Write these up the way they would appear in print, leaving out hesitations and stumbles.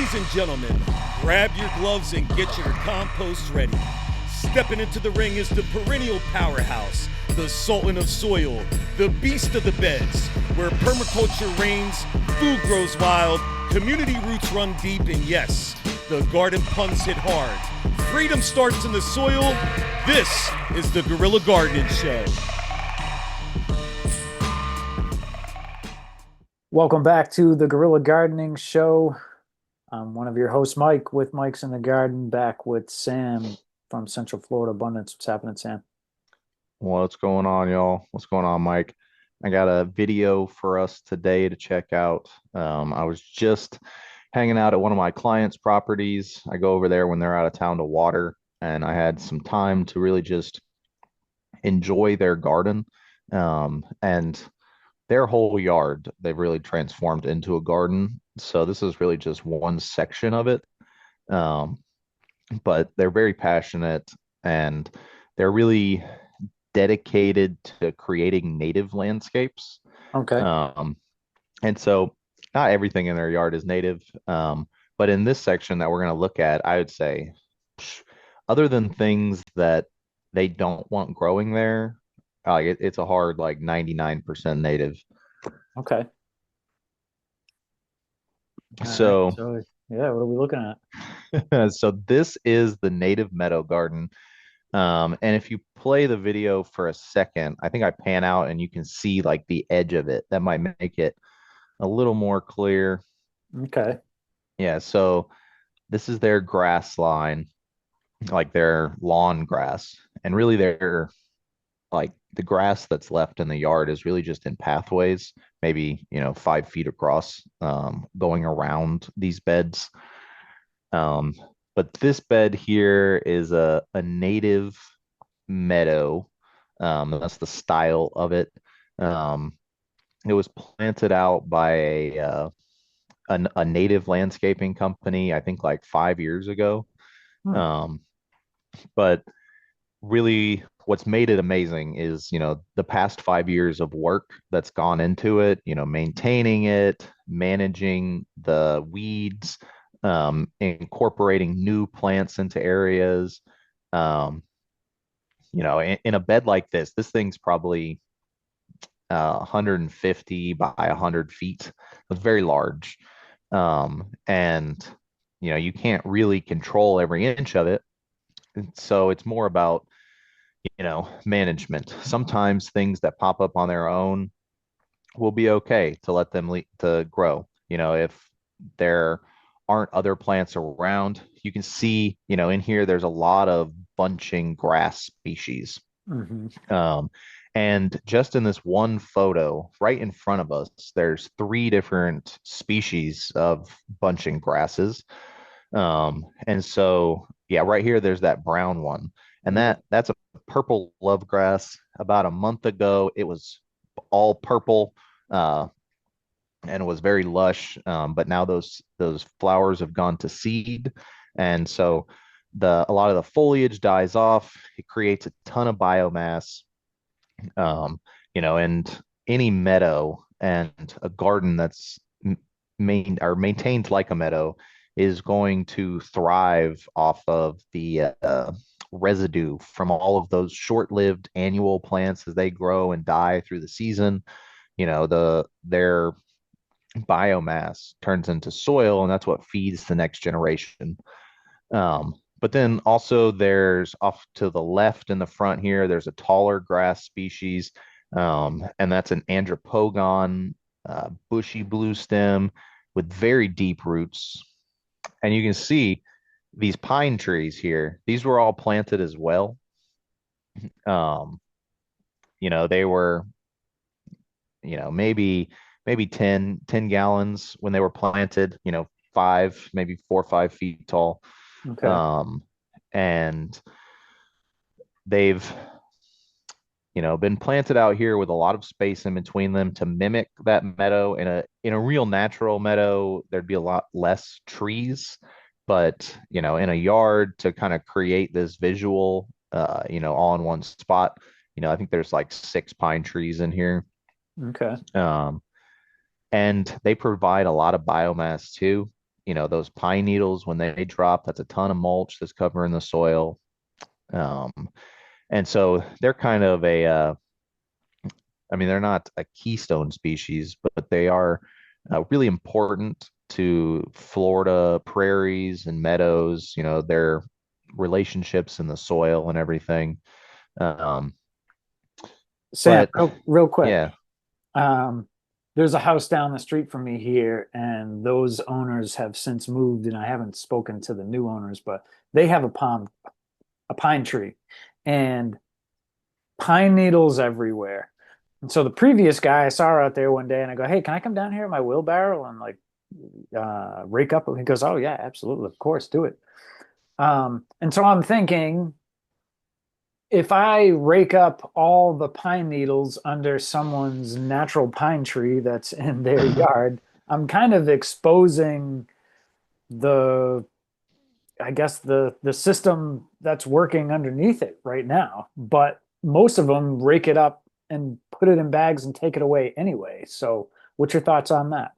Ladies and gentlemen, grab your gloves and get your compost ready. Stepping into the ring is the perennial powerhouse, the sultan of soil, the beast of the beds, where permaculture reigns, food grows wild, community roots run deep, and yes, the garden puns hit hard. Freedom starts in the soil. This is the Guerrilla Gardening Show. Welcome back to the Guerrilla Gardening Show. I'm one of your hosts, Mike, with Mike's in the Garden, back with Sam from Central Florida Abundance. What's happening, Sam? What's going on, y'all? What's going on, Mike? I got a video for us today to check out. I was just hanging out at one of my clients' properties. I go over there when they're out of town to water, and I had some time to really just enjoy their garden. And their whole yard, they've really transformed into a garden. So this is really just one section of it. Um, but they're very passionate and they're really dedicated to creating native landscapes. Okay. Um, and so not everything in their yard is native. But in this section that we're going to look at, I would say, other than things that they don't want growing there, it's a hard like 99% native. Okay. All right. So, So, yeah, what are we looking at? so this is the native meadow garden. And if you play the video for a second, I think I pan out and you can see like the edge of it. That might make it a little more clear. Okay. Yeah, so this is their grass line, like their lawn grass. And really their like the grass that's left in the yard is really just in pathways, maybe 5 feet across, going around these beds. Um, but this bed here is a native meadow. That's the style of it. Um, it was planted out by a native landscaping company, I think like 5 years ago. Hmm. Um, but really what's made it amazing is, the past 5 years of work that's gone into it, maintaining it, managing the weeds, incorporating new plants into areas. Um, in a bed like this thing's probably 150 by 100 feet. It's very large. And, you can't really control every inch of it. So it's more about management. Sometimes things that pop up on their own will be okay to let them to grow. If there aren't other plants around, you can see, in here, there's a lot of bunching grass species. Mm-hmm. And just in this one photo right in front of us, there's 3 different species of bunching grasses. And so, yeah, right here, there's that brown one. And that's a purple love grass. About a month ago, it was all purple, and was very lush. But now those flowers have gone to seed. And so a lot of the foliage dies off. It creates a ton of biomass. And any meadow and a garden that's maintained like a meadow is going to thrive off of the residue from all of those short-lived annual plants as they grow and die through the season. Their biomass turns into soil, and that's what feeds the next generation. But then also there's off to the left in the front here, there's a taller grass species, and that's an andropogon, bushy blue stem with very deep roots. And you can see these pine trees here. These were all planted as well. They were, maybe 10 gallons when they were planted, maybe 4 or 5 feet tall. Okay. And they've, been planted out here with a lot of space in between them to mimic that meadow. In a real natural meadow, there'd be a lot less trees, but in a yard to kind of create this visual, all in one spot, I think there's like 6 pine trees in here. Okay. And they provide a lot of biomass too. those pine needles, when they drop, that's a ton of mulch that's covering the soil. Um, and so they're kind of I mean, they're not a keystone species, but they are really important to Florida prairies and meadows, their relationships in the soil and everything. Um, Sam, but real quick. yeah, Um, there's a house down the street from me here, and those owners have since moved, and I haven't spoken to the new owners, but they have a pine tree, and pine needles everywhere. And so the previous guy I saw out there one day, and I go, "Hey, can I come down here in my wheelbarrow and like rake up?" He goes, "Oh yeah, absolutely, of course, do it." And so I'm thinking, if I rake up all the pine needles under someone's natural pine tree that's in their yard, I'm kind of exposing the, I guess the system that's working underneath it right now. But most of them rake it up and put it in bags and take it away anyway. So, what's your thoughts on that?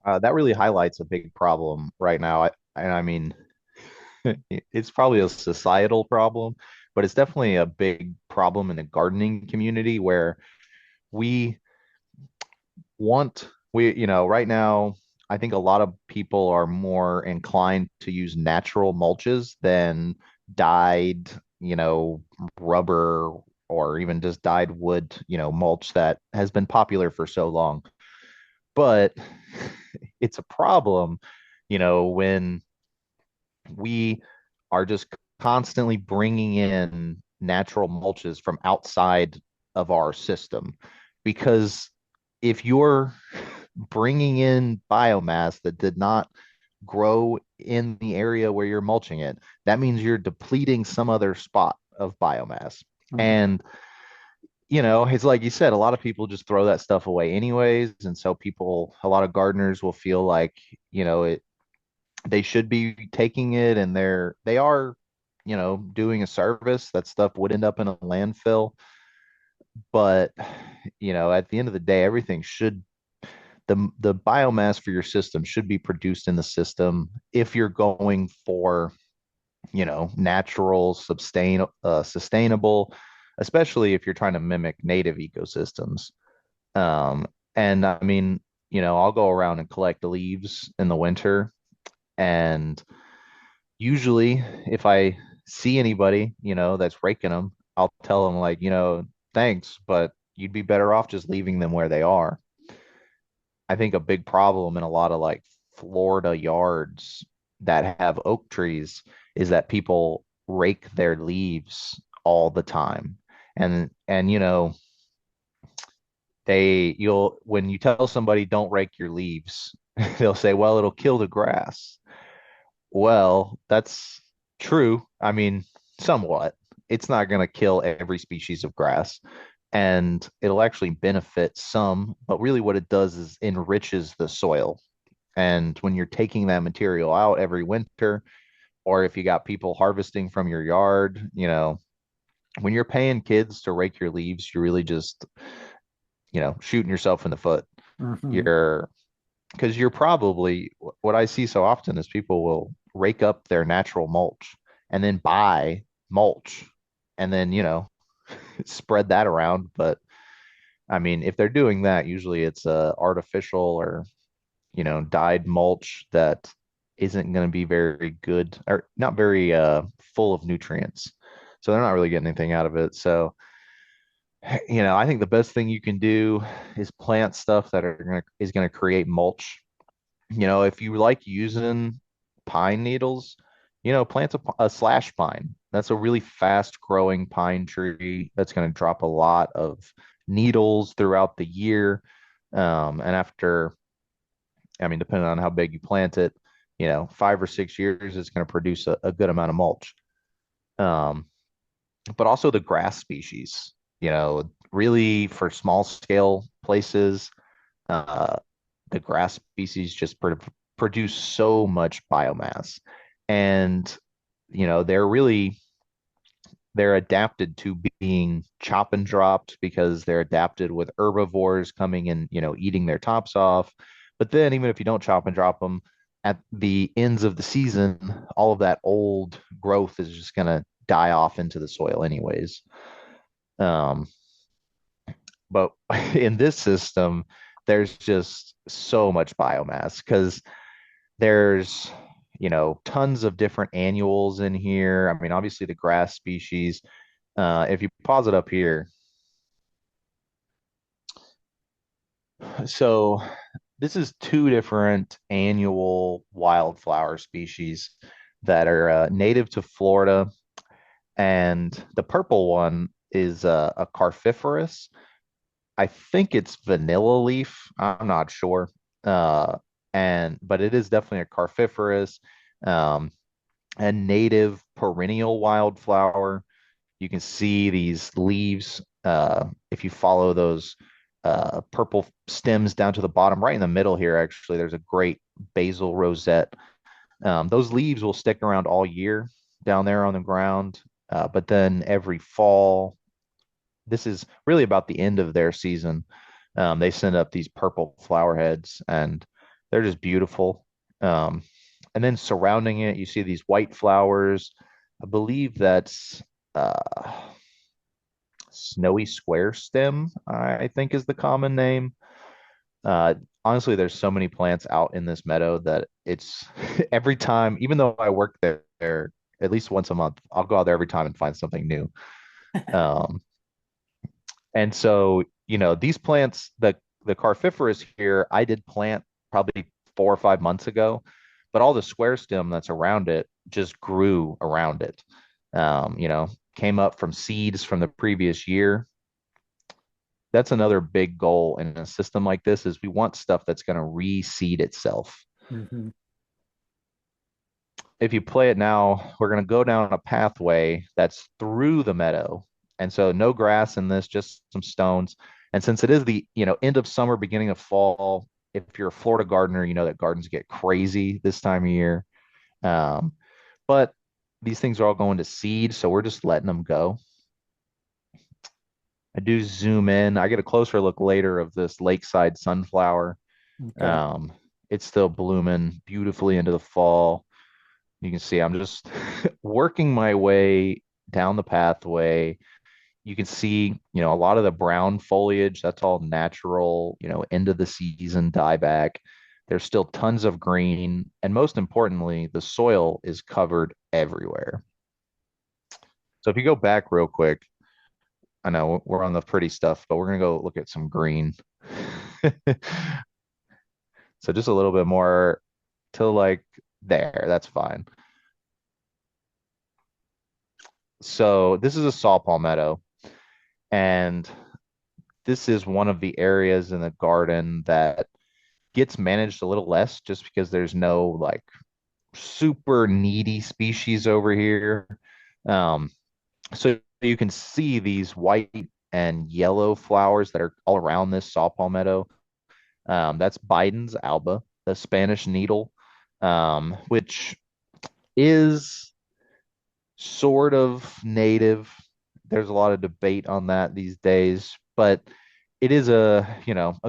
that really highlights a big problem right now. I mean, it's probably a societal problem, but it's definitely a big problem in the gardening community where we right now, I think a lot of people are more inclined to use natural mulches than dyed, rubber or even just dyed wood, mulch that has been popular for so long. But it's a problem, when we are just constantly bringing in natural mulches from outside of our system. Because if you're bringing in biomass that did not grow in the area where you're mulching it, that means you're depleting some other spot of biomass. Mhm. And it's like you said, a lot of people just throw that stuff away anyways. And so a lot of gardeners will feel like, they should be taking it and they are, doing a service. That stuff would end up in a landfill. But, at the end of the day, the biomass for your system should be produced in the system if you're going for, natural, sustainable, especially if you're trying to mimic native ecosystems. Um, and I mean, I'll go around and collect leaves in the winter. And usually, if I see anybody, that's raking them, I'll tell them, like, thanks, but you'd be better off just leaving them where they are. I think a big problem in a lot of like Florida yards that have oak trees is that people rake their leaves all the time. And you'll when you tell somebody don't rake your leaves, they'll say, well, it'll kill the grass. Well, that's true. I mean, somewhat. It's not going to kill every species of grass, and it'll actually benefit some, but really what it does is enriches the soil. And when you're taking that material out every winter, or if you got people harvesting from your yard, when you're paying kids to rake your leaves, you're really just, shooting yourself in the foot. Mhm. You're because you're probably what I see so often is people will rake up their natural mulch and then buy mulch and then, spread that around. But I mean, if they're doing that, usually it's artificial or, dyed mulch that isn't going to be very good or not very full of nutrients. So they're not really getting anything out of it. So, I think the best thing you can do is plant stuff that is going to create mulch. If you like using pine needles, plant a slash pine. That's a really fast growing pine tree that's going to drop a lot of needles throughout the year. And after, I mean, depending on how big you plant it, 5 or 6 years, it's going to produce a good amount of mulch. Um, but also the grass species, really for small scale places, uh, the grass species just produce so much biomass. And, they're adapted to being chop and dropped because they're adapted with herbivores coming and, eating their tops off. But then even if you don't chop and drop them, at the ends of the season, all of that old growth is just going to die off into the soil anyways. Um, but in this system, there's just so much biomass because there's, tons of different annuals in here. I mean, obviously the grass species. If you pause it up here, so this is two different annual wildflower species that are native to Florida, and the purple one is a carfiferous. I think it's vanilla leaf. I'm not sure. Uh, and but it is definitely a carfiferous um, and native perennial wildflower. You can see these leaves if you follow those purple stems down to the bottom, right in the middle here. Actually, there's a great basil rosette. Those leaves will stick around all year down there on the ground, but then every fall, this is really about the end of their season. They send up these purple flower heads, and they're just beautiful. Um, and then surrounding it, you see these white flowers. I believe that's uh, snowy square stem, I think is the common name. Uh, Honestly, there's so many plants out in this meadow that it's every time, even though I work there at least once a month, I'll go out there every time and find something new. Um, And so, these plants, the carfiferous here, I did plant probably 4 or 5 months ago, but all the square stem that's around it just grew around it. Came up from seeds from the previous year. That's another big goal in a system like this is we want stuff that's going to reseed itself. Hmm. If you play it now, we're going to go down a pathway that's through the meadow. And so no grass in this, just some stones. And since it is the, end of summer, beginning of fall, if you're a Florida gardener, you know that gardens get crazy this time of year. Um, but these things are all going to seed, so we're just letting them go. I do zoom in. I get a closer look later of this lakeside sunflower. Okay. Um, it's still blooming beautifully into the fall. You can see I'm just working my way down the pathway. You can see, a lot of the brown foliage, that's all natural, end of the season dieback. There's still tons of green. And most importantly, the soil is covered everywhere. So if you go back real quick, I know we're on the pretty stuff, but we're going to go look at some green. So just a little bit more to like there. That's fine. So this is a saw palmetto, and this is one of the areas in the garden that gets managed a little less just because there's no like super needy species over here. Um, so you can see these white and yellow flowers that are all around this saw palmetto. That's Biden's alba, the Spanish needle, which is sort of native. There's a lot of debate on that these days, but it is a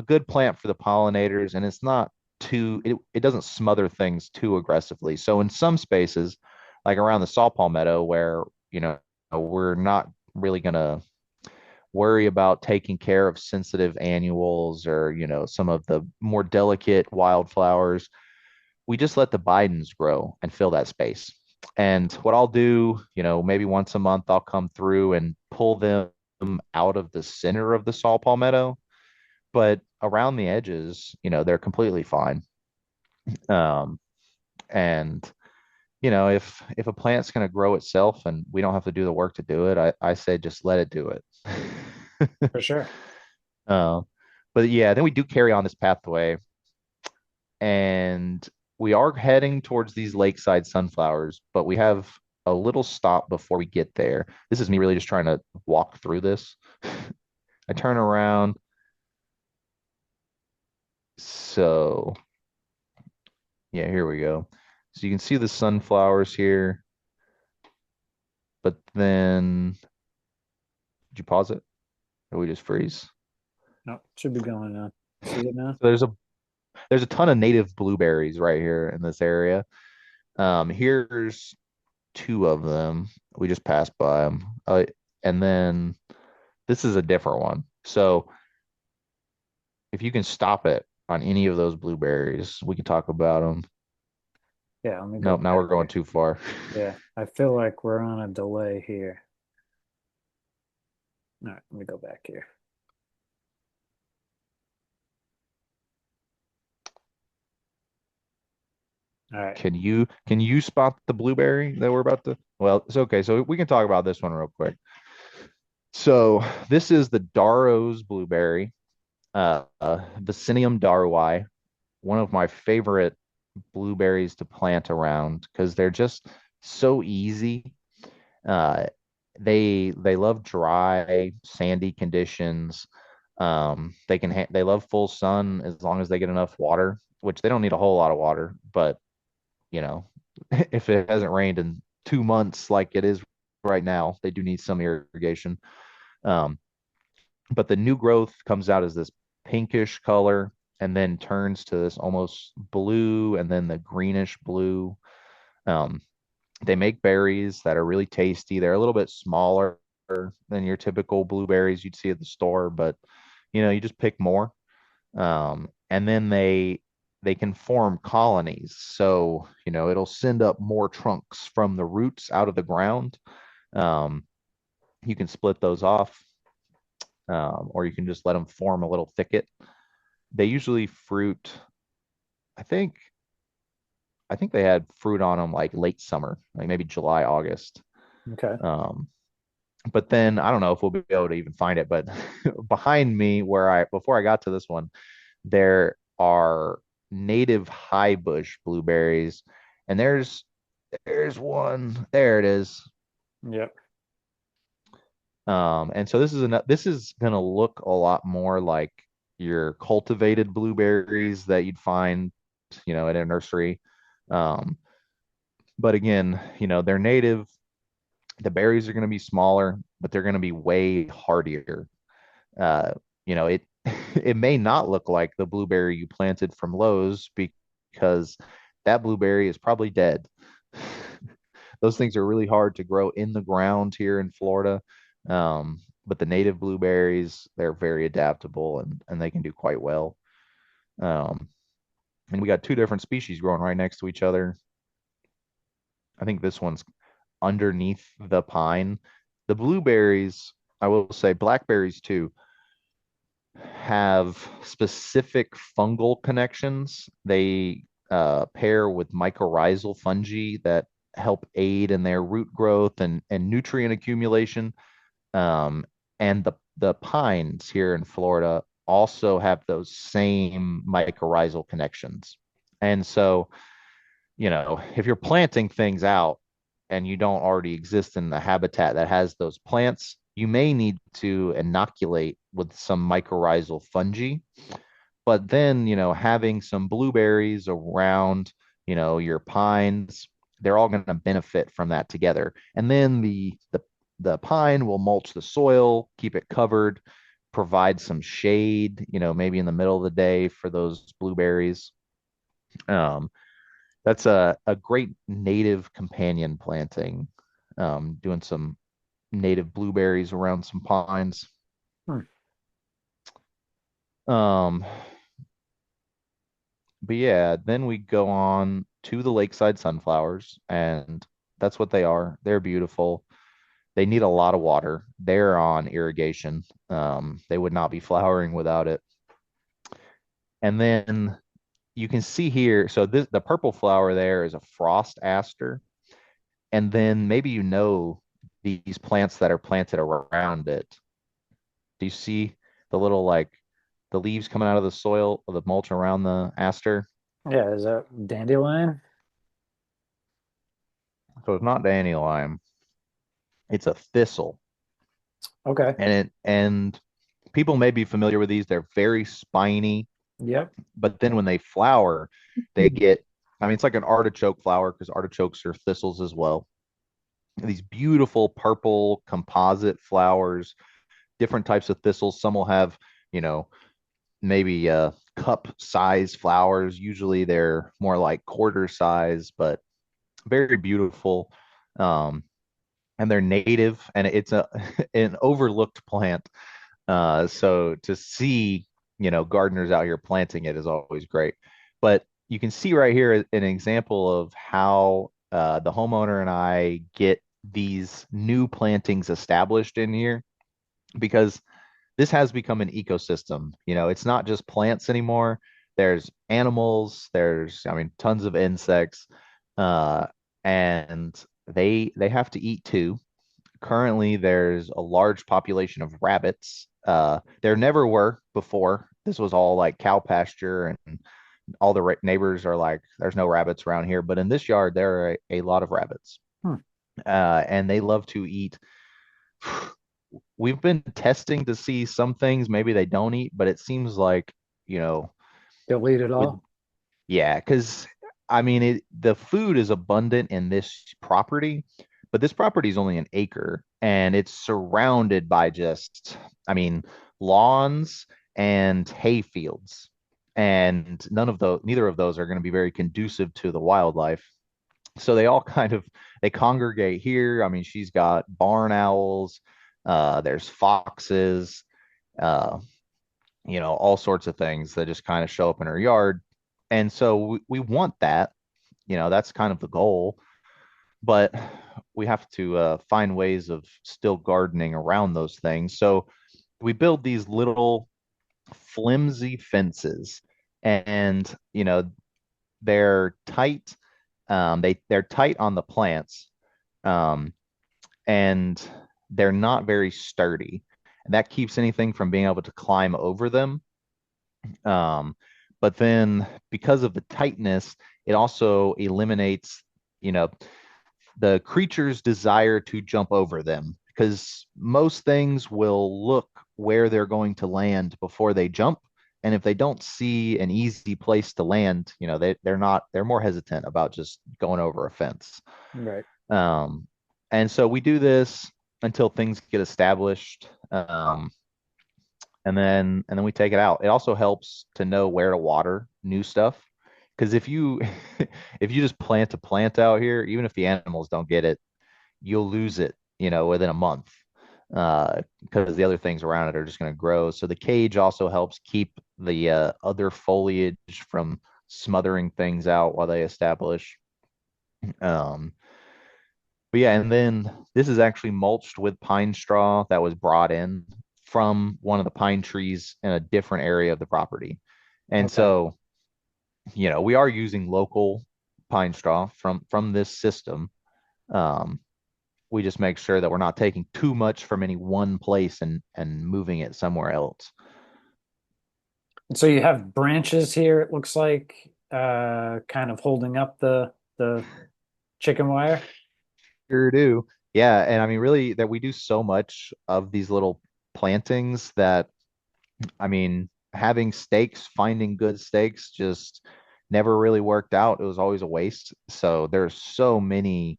good plant for the pollinators, and it's not it doesn't smother things too aggressively. So in some spaces, like around the saw palmetto, where we're not really gonna worry about taking care of sensitive annuals or some of the more delicate wildflowers, we just let the Bidens grow and fill that space. And what I'll do, maybe once a month, I'll come through and pull them out of the center of the saw palmetto, but around the edges, they're completely fine. Um, and if a plant's going to grow itself and we don't have to do the work to do it, I say just let it do it. For sure. Uh, but yeah, then we do carry on this pathway, and we are heading towards these lakeside sunflowers, but we have a little stop before we get there. This is me really just trying to walk through this. I turn around. So, yeah, here we go. So you can see the sunflowers here, but then did you pause it? Or we just freeze? No, should be going on. See it now? So there's a ton of native blueberries right here in this area. Here's two of them. We just passed by them. And then this is a different one. So if you can stop it on any of those blueberries, we can talk about them. Yeah, let me go Nope, now back we're going here. too far. Yeah, I feel like we're on a delay here. All right, let me go back here. All right. Can you spot the blueberry that we're about to? Well, it's okay. So we can talk about this one real quick. So this is the Darrow's blueberry, Vaccinium darrowi, one of my favorite blueberries to plant around because they're just so easy. Uh, they love dry, sandy conditions. They love full sun as long as they get enough water, which they don't need a whole lot of water, but you know, if it hasn't rained in 2 months like it is right now, they do need some irrigation. Um, but the new growth comes out as this pinkish color and then turns to this almost blue and then the greenish blue. Um, they make berries that are really tasty. They're a little bit smaller than your typical blueberries you'd see at the store, but you just pick more. And then they can form colonies. So, it'll send up more trunks from the roots out of the ground. Um, you can split those off, or you can just let them form a little thicket. They usually fruit, I think, I think they had fruit on them like late summer, like maybe July, August. Okay. Um, but then I don't know if we'll be able to even find it, but behind me before I got to this one, there are native high bush blueberries, and there's one. There it is. Yep. And so this is gonna look a lot more like your cultivated blueberries that you'd find, at a nursery. Um, but again, they're native. The berries are gonna be smaller, but they're gonna be way hardier. Uh, it it may not look like the blueberry you planted from Lowe's because that blueberry is probably dead. Those things are really hard to grow in the ground here in Florida. But the native blueberries, they're very adaptable and they can do quite well. Um, and we got two different species growing right next to each other. I think this one's underneath the pine. The blueberries, I will say, blackberries too, have specific fungal connections. They pair with mycorrhizal fungi that help aid in their root growth and nutrient accumulation. Um, and the pines here in Florida also have those same mycorrhizal connections. And so, if you're planting things out and you don't already exist in the habitat that has those plants, you may need to inoculate with some mycorrhizal fungi. But then, having some blueberries around, your pines, they're all going to benefit from that together. And then the pine will mulch the soil, keep it covered, provide some shade, maybe in the middle of the day for those blueberries. Um, that's a great native companion planting, doing some native blueberries around some pines. Hmm. Um, but yeah, then we go on to the lakeside sunflowers, and that's what they are. They're beautiful. They need a lot of water. They're on irrigation. They would not be flowering without it. And then you can see here, so the purple flower there is a frost aster. And then maybe these plants that are planted around it. Do you see the little like the leaves coming out of the soil of the mulch around the aster? Yeah, is that dandelion? So it's not dandelion, it's a thistle. Okay. And people may be familiar with these. They're very spiny, Yep. but then when they flower, they get, I mean, it's like an artichoke flower because artichokes are thistles as well. These beautiful purple composite flowers, different types of thistles. Some will have, you know, maybe cup size flowers. Usually they're more like quarter size, but very beautiful. Um, and they're native, and it's a an overlooked plant. So to see, gardeners out here planting it is always great. But you can see right here an example of how the homeowner and I get these new plantings established in here, because this has become an ecosystem. It's not just plants anymore. There's animals, I mean, tons of insects, uh, and they have to eat too. Currently, there's a large population of rabbits. There never were before. This was all like cow pasture, and all the neighbors are like, there's no rabbits around here. But in this yard, there are a lot of rabbits, Hmm. and they love to eat. We've been testing to see some things maybe they don't eat, but it seems like, you know, Delete it with all. yeah, because I mean, the food is abundant in this property, but this property is only an acre and it's surrounded by just, I mean, lawns and hay fields. And neither of those are going to be very conducive to the wildlife. So they all they congregate here. I mean, she's got barn owls, there's foxes, uh, all sorts of things that just kind of show up in her yard. And so we want that, that's kind of the goal, but we have to find ways of still gardening around those things. So we build these little flimsy fences, and they're tight. They're tight on the plants, um, and they're not very sturdy. And that keeps anything from being able to climb over them. Um, but then because of the tightness, it also eliminates, you know, the creature's desire to jump over them, because most things will look where they're going to land before they jump. And if they don't see an easy place to land, they're more hesitant about just going over a fence. Right. Um, and so we do this until things get established. And then we take it out. It also helps to know where to water new stuff, because if you if you just plant a plant out here, even if the animals don't get it, you'll lose it, within a month, because the other things around it are just going to grow. So the cage also helps keep the other foliage from smothering things out while they establish. Um, but yeah, and then this is actually mulched with pine straw that was brought in from one of the pine trees in a different area of the property. And Okay. so, we are using local pine straw from this system. Um, we just make sure that we're not taking too much from any one place and moving it somewhere else. So you have branches here, it looks like, kind of holding up the chicken wire. Sure do. Yeah, and I mean, really, that we do so much of these little plantings that, I mean, having stakes, finding good stakes just never really worked out. It was always a waste. So there's so many,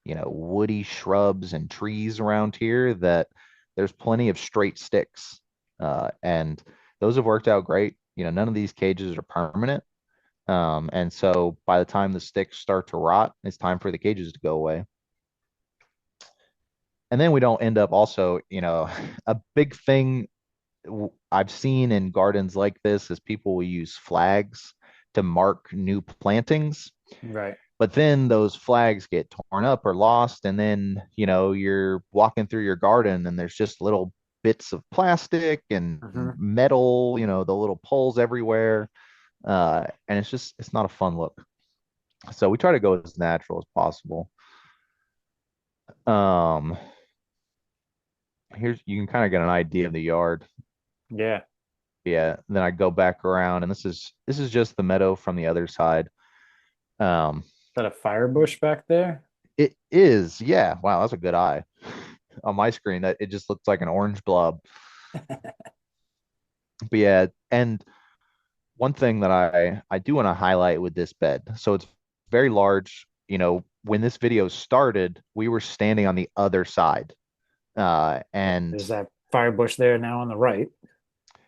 woody shrubs and trees around here that there's plenty of straight sticks. And those have worked out great. None of these cages are permanent. And so by the time the sticks start to rot, it's time for the cages to go away. And then we don't end up also, a big thing I've seen in gardens like this is people will use flags to mark new plantings, Right. but then those flags get torn up or lost, and then you're walking through your garden and there's just little bits of plastic and Hmm. metal, the little poles everywhere, and it's not a fun look. So we try to go as natural as possible. Um, Here's, you can kind of get an idea of the yard. Yeah. Yeah, then I go back around, and this is just the meadow from the other side. Um, Is that a fire bush back there? it is, yeah. Wow, that's a good eye. On my screen, that it just looks like an orange blob. But yeah, and one thing that I do want to highlight with this bed, so it's very large. When this video started, we were standing on the other side, Yeah. and There's that fire bush there now on the right.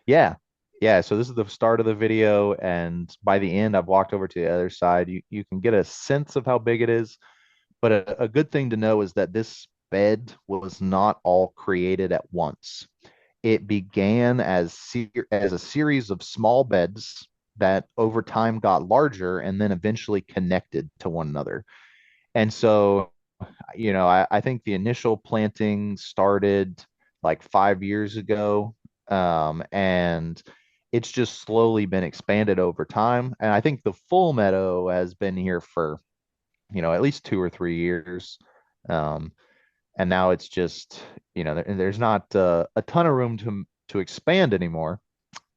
yeah, yeah, so this is the start of the video, and by the end, I've walked over to the other side. You can get a sense of how big it is, but a good thing to know is that this bed was not all created at once. It began as a series of small beds that over time got larger and then eventually connected to one another. And so, I think the initial planting started like 5 years ago, and it's just slowly been expanded over time. And I think the full meadow has been here for, at least 2 or 3 years. Um, and now it's just, there's not a ton of room to expand anymore.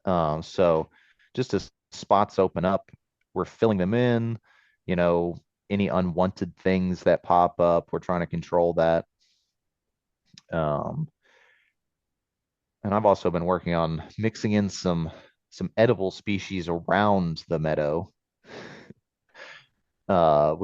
So just as spots open up, we're filling them in, you know, any unwanted things that pop up, we're trying to control that. Um, and I've also been working on mixing in some edible species around the meadow. We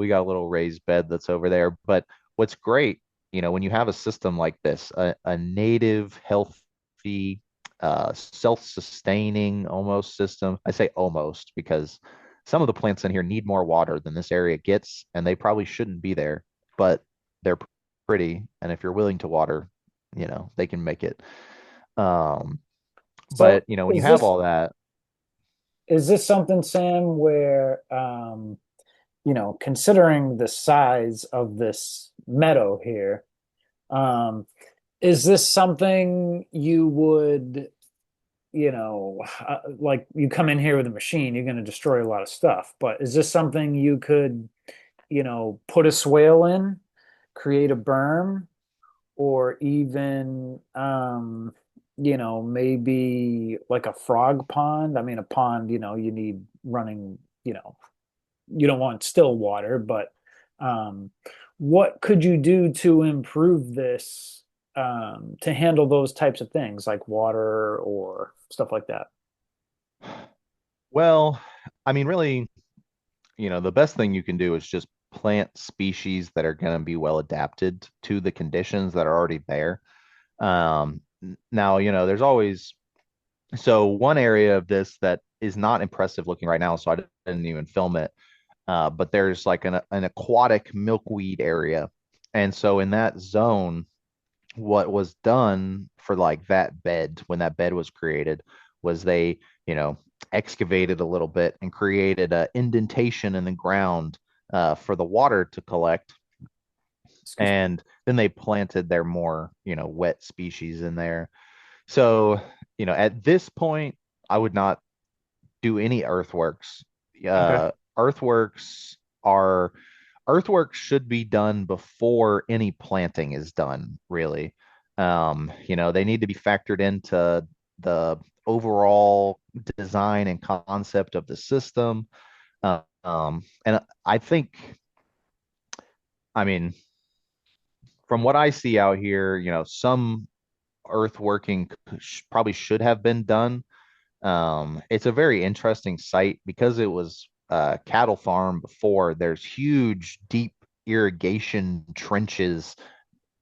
got a little raised bed that's over there, but what's great, when you have a system like this, a native, healthy, self-sustaining almost system. I say almost because some of the plants in here need more water than this area gets, and they probably shouldn't be there, but they're pretty, and if you're willing to water, they can make it. Um, So but when you have all that, is this something, Sam, where considering the size of this meadow here, um, is this something you would, like you come in here with a machine, you're going to destroy a lot of stuff, but is this something you could, put a swale in, create a berm, or even, maybe like a frog pond? I mean, a pond, you need running, you don't want still water, but um, what could you do to improve this to handle those types of things like water or stuff like that? well, I mean, really, the best thing you can do is just plant species that are going to be well adapted to the conditions that are already there. Now, there's always, so one area of this that is not impressive looking right now, so I didn't even film it. But there's like an aquatic milkweed area. And so in that zone, what was done for like that bed, when that bed was created, was they, you know, excavated a little bit and created a indentation in the ground for the water to collect. Excuse me. And then they planted their more, wet species in there. So, at this point, I would not do any earthworks. Okay. Earthworks are earthworks should be done before any planting is done, really. They need to be factored into the overall design and concept of the system. And I think, I mean, from what I see out here, some earthworking probably should have been done. It's a very interesting site because it was a cattle farm before. There's huge, deep irrigation trenches,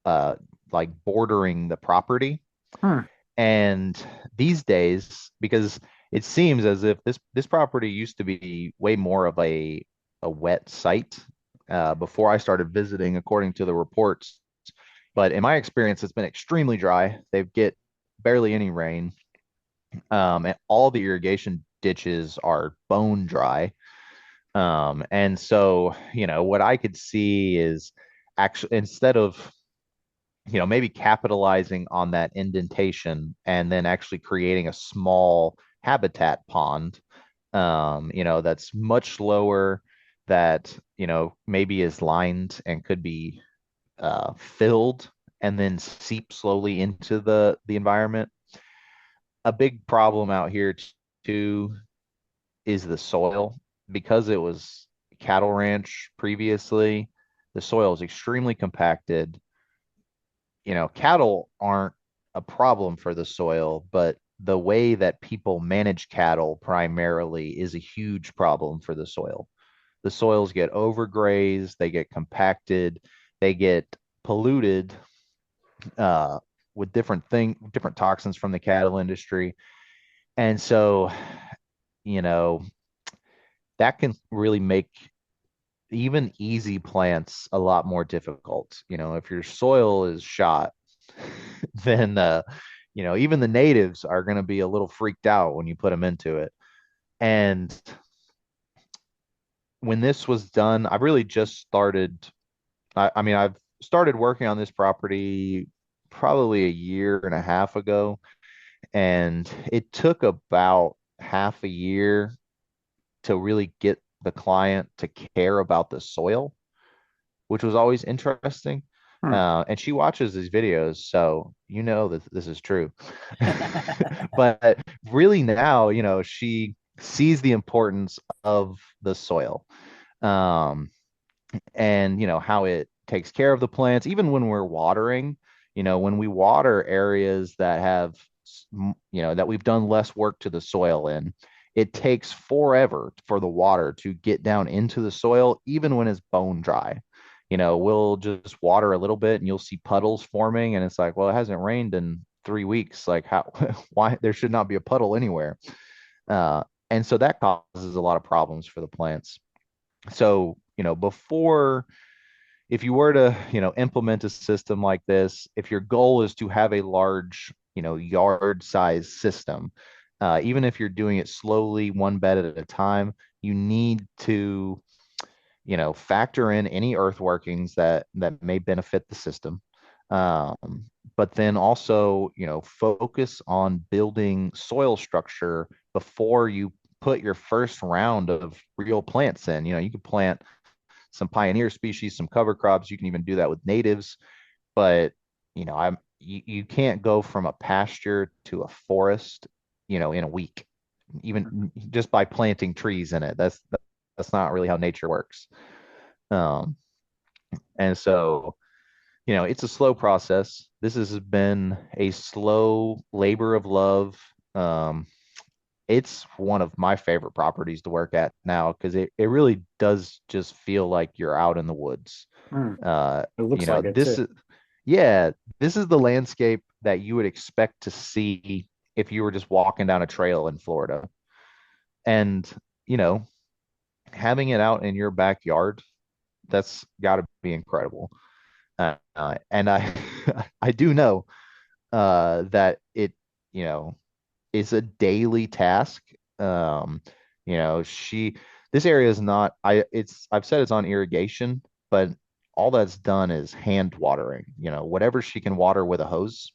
uh, like bordering the property. Hmm. And these days, because it seems as if this property used to be way more of a wet site before I started visiting, according to the reports. But in my experience, it's been extremely dry. They get barely any rain, and all the irrigation ditches are bone dry. And so, what I could see is actually instead of, maybe capitalizing on that indentation and then actually creating a small habitat pond, that's much lower, that, maybe is lined and could be filled and then seep slowly into the environment. A big problem out here too is the soil. Because it was cattle ranch previously, the soil is extremely compacted. Cattle aren't a problem for the soil, but the way that people manage cattle primarily is a huge problem for the soil. The soils get overgrazed, they get compacted, they get polluted uh, with different toxins from the cattle industry. And so, you know, that can really make even easy plants a lot more difficult. If your soil is shot, then even the natives are going to be a little freaked out when you put them into it. And when this was done, I really just started. I mean, I've started working on this property probably a year and a half ago, and it took about half a year to really get the client to care about the soil, which was always interesting. Hmm. And she watches these videos, so that this is true. But really now, she sees the importance of the soil. Um, and how it takes care of the plants even when we're watering. When we water areas that have that we've done less work to the soil in, it takes forever for the water to get down into the soil even when it's bone dry. We'll just water a little bit and you'll see puddles forming, and it's like, well, it hasn't rained in 3 weeks, like how why there should not be a puddle anywhere. And so that causes a lot of problems for the plants. So, before, if you were to, implement a system like this, if your goal is to have a large, yard size system, even if you're doing it slowly, one bed at a time, you need to, factor in any earth workings that may benefit the system. But then also, focus on building soil structure before you put your first round of real plants in. You could plant some pioneer species, some cover crops. You can even do that with natives. But you can't go from a pasture to a forest, in a week, even just by planting trees in it. That's not really how nature works. Um, and so, it's a slow process. This has been a slow labor of love. Um, it's one of my favorite properties to work at now because it really does just feel like you're out in the woods. Hmm. Uh, It looks like it this too. is, yeah, this is the landscape that you would expect to see if you were just walking down a trail in Florida. And, you know, having it out in your backyard, that's got to be incredible. And I, I do know that it, you know, is a daily task. Um, this area is not, I've said it's on irrigation, but all that's done is hand watering, whatever she can water with a hose.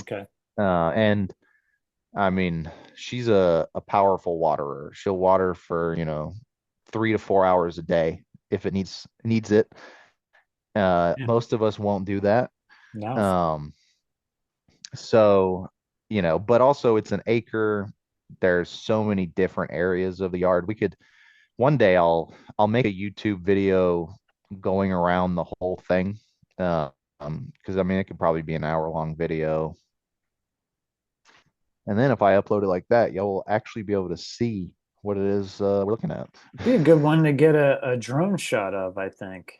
Okay. And I mean, she's a powerful waterer. She'll water for, 3 to 4 hours a day if it needs it. Yeah. Most of us won't do that. No. Um, so, but also it's an acre. There's so many different areas of the yard. We could one day I'll make a YouTube video going around the whole thing. Because I mean it could probably be an hour long video. And then if I upload it like that, you'll actually be able to see what it is we're looking at. Be a good one to get a drone shot of, I think.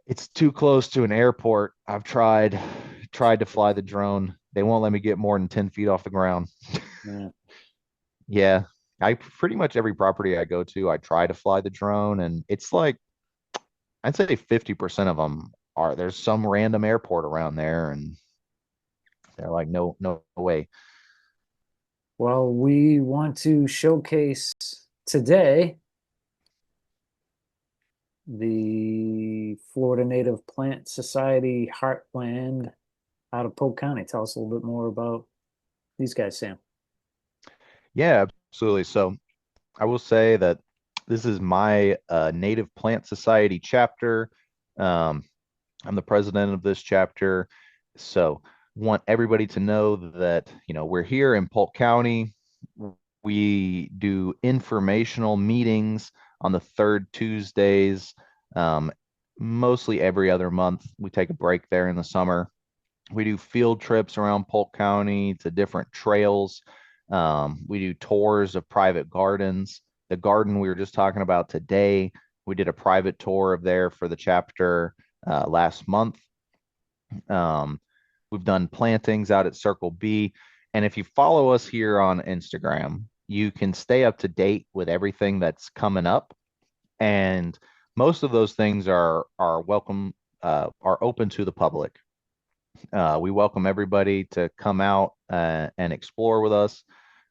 It's too close to an airport. I've tried to fly the drone. They won't let me get more than 10 feet off the ground. Yeah. Yeah. I pretty much every property I go to, I try to fly the drone, and it's like I'd say 50% of them there's some random airport around there, and they're like, no, no way. Well, we want to showcase today the Florida Native Plant Society Heartland out of Polk County. Tell us a little bit more about these guys, Sam. Yeah, absolutely. So I will say that this is my Native Plant Society chapter. Um, I'm the president of this chapter. So want everybody to know that, we're here in Polk County. We do informational meetings on the third Tuesdays, um, mostly every other month. We take a break there in the summer. We do field trips around Polk County to different trails. We do tours of private gardens. The garden we were just talking about today, we did a private tour of there for the chapter last month. Um, we've done plantings out at Circle B. And if you follow us here on Instagram, you can stay up to date with everything that's coming up. And most of those things are welcome, are open to the public. We welcome everybody to come out and explore with us.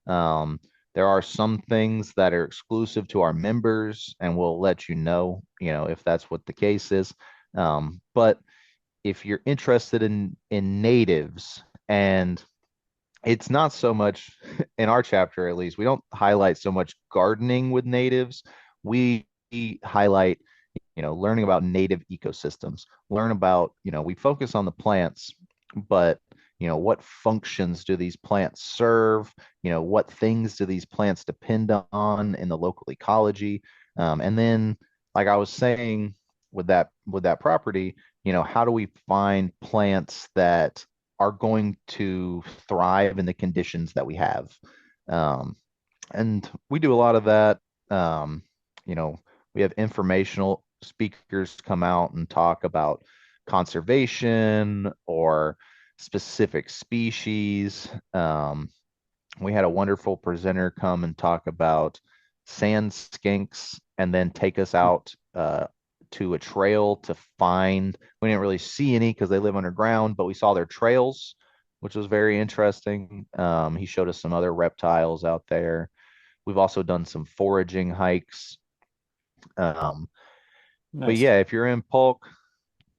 Um, there are some things that are exclusive to our members, and we'll let you know, if that's what the case is. But if you're interested in natives, and it's not so much in our chapter, at least, we don't highlight so much gardening with natives. We highlight, you know, learning about native ecosystems, learn about, you know, we focus on the plants, but, you know, what functions do these plants serve? You know, what things do these plants depend on in the local ecology? And then, like I was saying with that property, you know, how do we find plants that are going to thrive in the conditions that we have? Um, and we do a lot of that. Um, you know, we have informational speakers come out and talk about conservation or specific species. We had a wonderful presenter come and talk about sand skinks and then take us out to a trail to find. We didn't really see any because they live underground, but we saw their trails, which was very interesting. He showed us some other reptiles out there. We've also done some foraging hikes. Um, but Nice. yeah, if you're in Polk,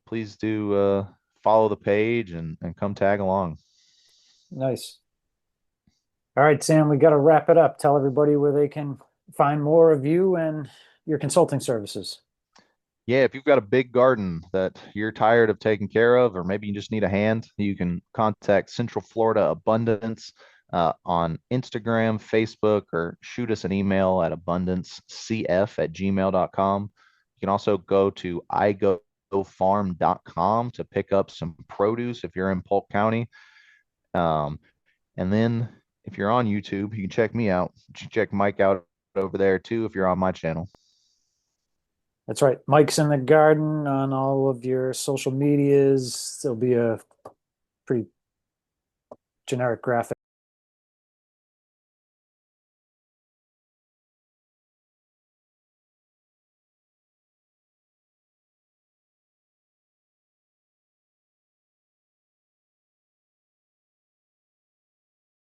please do follow the page and come tag along. Nice. All right, Sam, we got to wrap it up. Tell everybody where they can find more of you and your consulting services. Yeah, if you've got a big garden that you're tired of taking care of, or maybe you just need a hand, you can contact Central Florida Abundance on Instagram, Facebook, or shoot us an email at abundancecf@gmail.com. You can also go to igofarm.com to pick up some produce if you're in Polk County. Um, and then if you're on YouTube, you can check me out. Check Mike out over there too if you're on my channel. That's right. Mike's in the garden on all of your social medias. There'll be a pretty generic graphic